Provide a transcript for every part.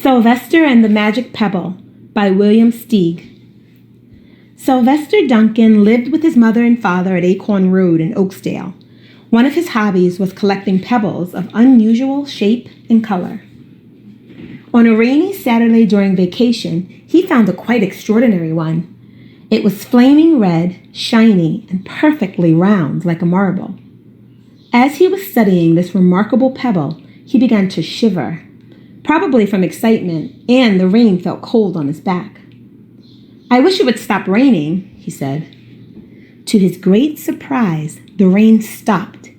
Sylvester and the Magic Pebble by William Steig. Sylvester Duncan lived with his mother and father at Acorn Road in Oaksdale. One of his hobbies was collecting pebbles of unusual shape and color. On a rainy Saturday during vacation, he found a quite extraordinary one. It was flaming red, shiny, and perfectly round like a marble. As he was studying this remarkable pebble, he began to shiver, probably from excitement, and the rain felt cold on his back. "I wish it would stop raining," he said. To his great surprise, the rain stopped.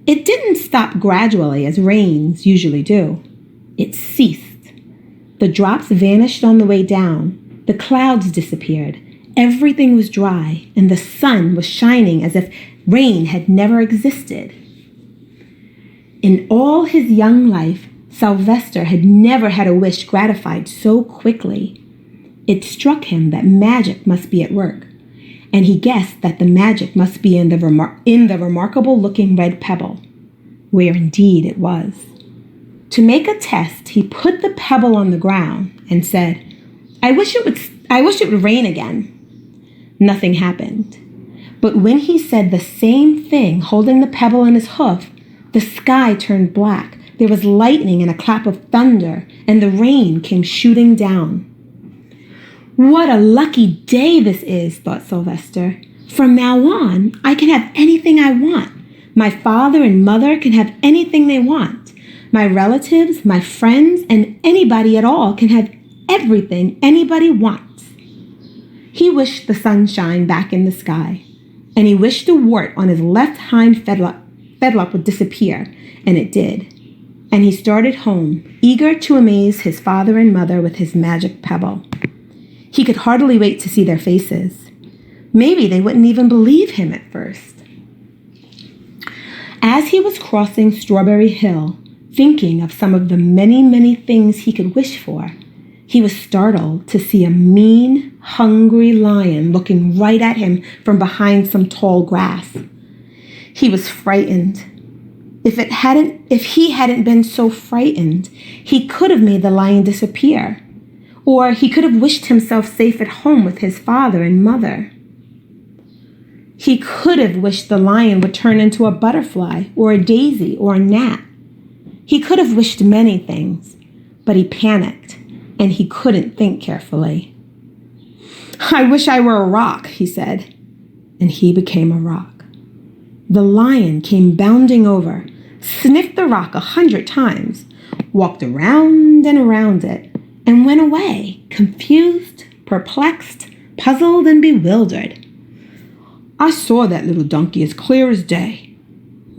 It didn't stop gradually as rains usually do. It ceased. The drops vanished on the way down. The clouds disappeared. Everything was dry, and the sun was shining as if rain had never existed. In all his young life, Sylvester had never had a wish gratified so quickly. It struck him that magic must be at work, and he guessed that the magic must be in the remarkable-looking red pebble, where indeed it was. To make a test, he put the pebble on the ground and said, I wish it would rain again." Nothing happened. But when he said the same thing, holding the pebble in his hoof, the sky turned black. There was lightning and a clap of thunder, and the rain came shooting down. "What a lucky day this is," thought Sylvester. "From now on, I can have anything I want. My father and mother can have anything they want. My relatives, my friends, and anybody at all can have everything anybody wants." He wished the sunshine back in the sky, and he wished a wart on his left hind fedlock would disappear, and it did. And he started home, eager to amaze his father and mother with his magic pebble. He could hardly wait to see their faces. Maybe they wouldn't even believe him at first. As he was crossing Strawberry Hill, thinking of some of the many, many things he could wish for, he was startled to see a mean, hungry lion looking right at him from behind some tall grass. He was frightened. If he hadn't been so frightened, he could have made the lion disappear, or he could have wished himself safe at home with his father and mother. He could have wished the lion would turn into a butterfly or a daisy or a gnat. He could have wished many things, but he panicked, and he couldn't think carefully. "I wish I were a rock," he said, and he became a rock. The lion came bounding over, sniffed the rock 100 times, walked around and around it, and went away, confused, perplexed, puzzled, and bewildered. "I saw that little donkey as clear as day.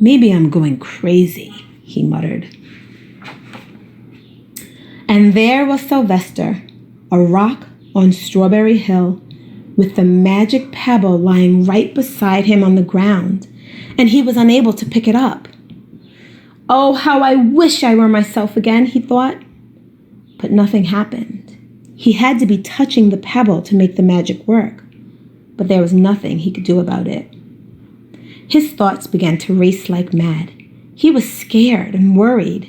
Maybe I'm going crazy," he muttered. And there was Sylvester, a rock on Strawberry Hill, with the magic pebble lying right beside him on the ground, and he was unable to pick it up. "Oh, how I wish I were myself again," he thought. But nothing happened. He had to be touching the pebble to make the magic work, but there was nothing he could do about it. His thoughts began to race like mad. He was scared and worried.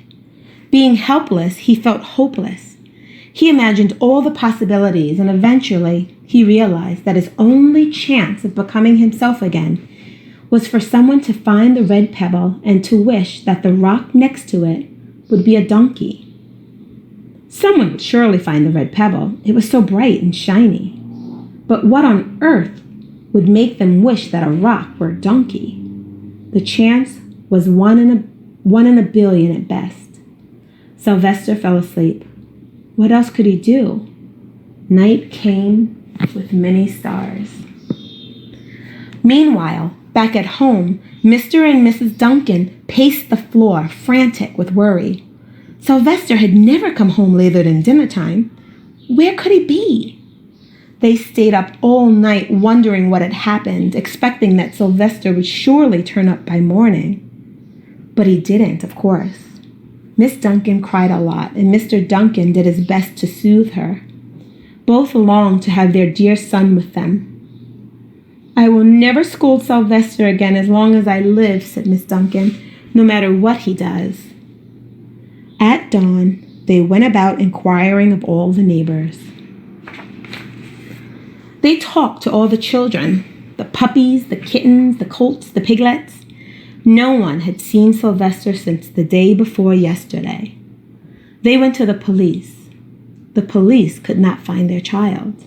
Being helpless, he felt hopeless. He imagined all the possibilities, and eventually he realized that his only chance of becoming himself again was for someone to find the red pebble and to wish that the rock next to it would be a donkey. Someone would surely find the red pebble. It was so bright and shiny. But what on earth would make them wish that a rock were a donkey? The chance was one in a billion at best. Sylvester fell asleep. What else could he do? Night came with many stars. Meanwhile, back at home, Mr. and Mrs. Duncan paced the floor, frantic with worry. Sylvester had never come home later than dinner time. Where could he be? They stayed up all night wondering what had happened, expecting that Sylvester would surely turn up by morning. But he didn't, of course. Miss Duncan cried a lot, and Mr. Duncan did his best to soothe her. Both longed to have their dear son with them. "I will never scold Sylvester again as long as I live," said Miss Duncan, "no matter what he does." At dawn, they went about inquiring of all the neighbors. They talked to all the children, the puppies, the kittens, the colts, the piglets. No one had seen Sylvester since the day before yesterday. They went to the police. The police could not find their child.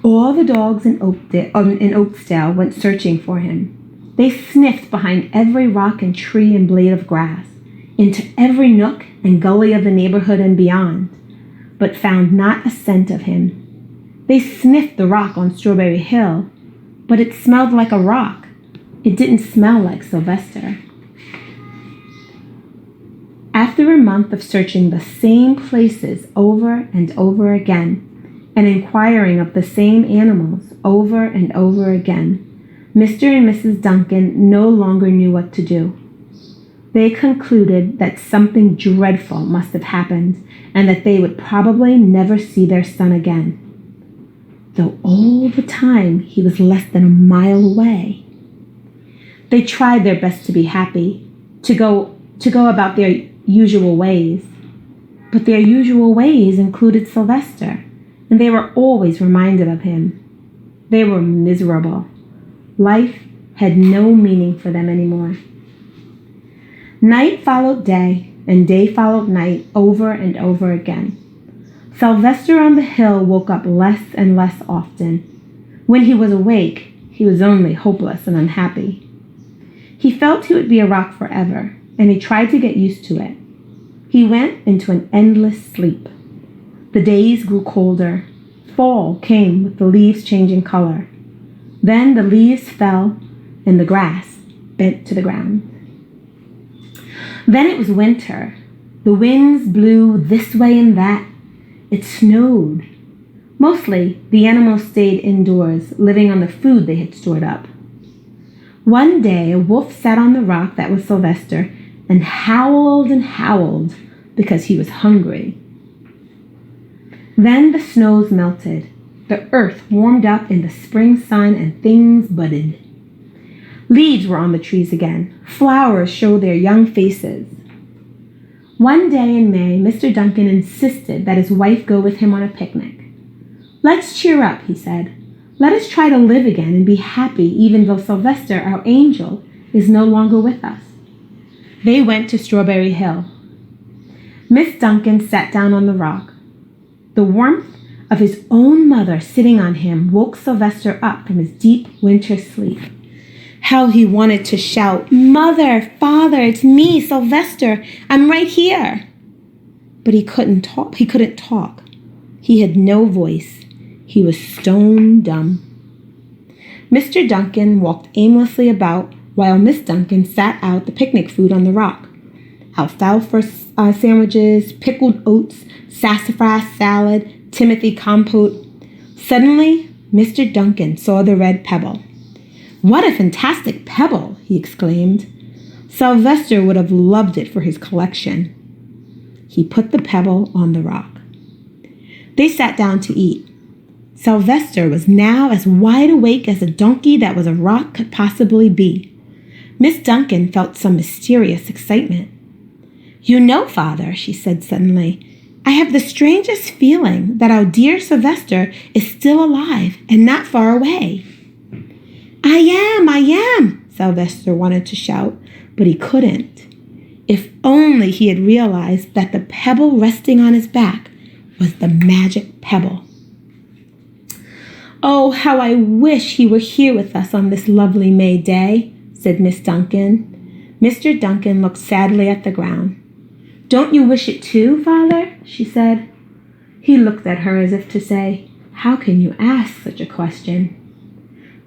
All the dogs in Oakdale went searching for him. They sniffed behind every rock and tree and blade of grass, into every nook and gully of the neighborhood and beyond, but found not a scent of him. They sniffed the rock on Strawberry Hill, but it smelled like a rock. It didn't smell like Sylvester. After a month of searching the same places over and over again, and inquiring of the same animals over and over again, Mr. and Mrs. Duncan no longer knew what to do. They concluded that something dreadful must have happened and that they would probably never see their son again, though all the time he was less than a mile away. They tried their best to be happy, to go about their usual ways, but their usual ways included Sylvester, and they were always reminded of him. They were miserable. Life had no meaning for them anymore. Night followed day, and day followed night over and over again. Sylvester on the hill woke up less and less often. When he was awake, he was only hopeless and unhappy. He felt he would be a rock forever, and he tried to get used to it. He went into an endless sleep. The days grew colder. Fall came with the leaves changing color. Then the leaves fell, and the grass bent to the ground. Then it was winter. The winds blew this way and that. It snowed. Mostly, the animals stayed indoors, living on the food they had stored up. One day, a wolf sat on the rock that was Sylvester and howled because he was hungry. Then the snows melted. The earth warmed up in the spring sun and things budded. Leaves were on the trees again. Flowers showed their young faces. One day in May, Mr. Duncan insisted that his wife go with him on a picnic. "Let's cheer up," he said. "Let us try to live again and be happy even though Sylvester, our angel, is no longer with us." They went to Strawberry Hill. Miss Duncan sat down on the rock. The warmth of his own mother sitting on him woke Sylvester up from his deep winter sleep. How he wanted to shout, "Mother, Father, it's me, Sylvester. I'm right here." But he couldn't talk. He had no voice. He was stone dumb. Mr. Duncan walked aimlessly about while Miss Duncan sat out the picnic food on the rock. Alfalfa sandwiches, pickled oats, sassafras salad, Timothy compote. Suddenly, Mr. Duncan saw the red pebble. "What a fantastic pebble!" he exclaimed. Sylvester would have loved it for his collection. He put the pebble on the rock. They sat down to eat. Sylvester was now as wide awake as a donkey that was a rock could possibly be. Miss Duncan felt some mysterious excitement. "You know, Father," she said suddenly, "I have the strangest feeling that our dear Sylvester is still alive and not far away." I am, Sylvester wanted to shout, but he couldn't. If only he had realized that the pebble resting on his back was the magic pebble. "Oh, how I wish he were here with us on this lovely May day," said Miss Duncan. Mr. Duncan looked sadly at the ground. "Don't you wish it too, Father?" she said. He looked at her as if to say, "How can you ask such a question?"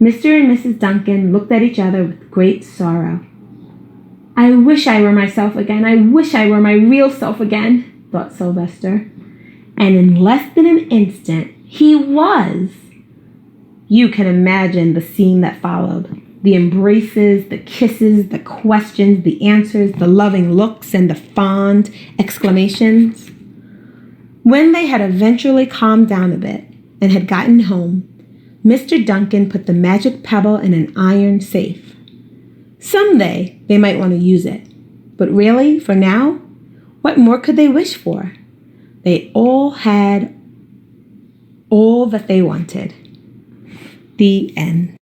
Mr. and Mrs. Duncan looked at each other with great sorrow. "I wish I were myself again. I wish I were my real self again," thought Sylvester. And in less than an instant, he was. You can imagine the scene that followed. The embraces, the kisses, the questions, the answers, the loving looks, and the fond exclamations. When they had eventually calmed down a bit and had gotten home, Mr. Duncan put the magic pebble in an iron safe. Someday they might want to use it, but really, for now, What more could they wish for? They all had all that they wanted. The end.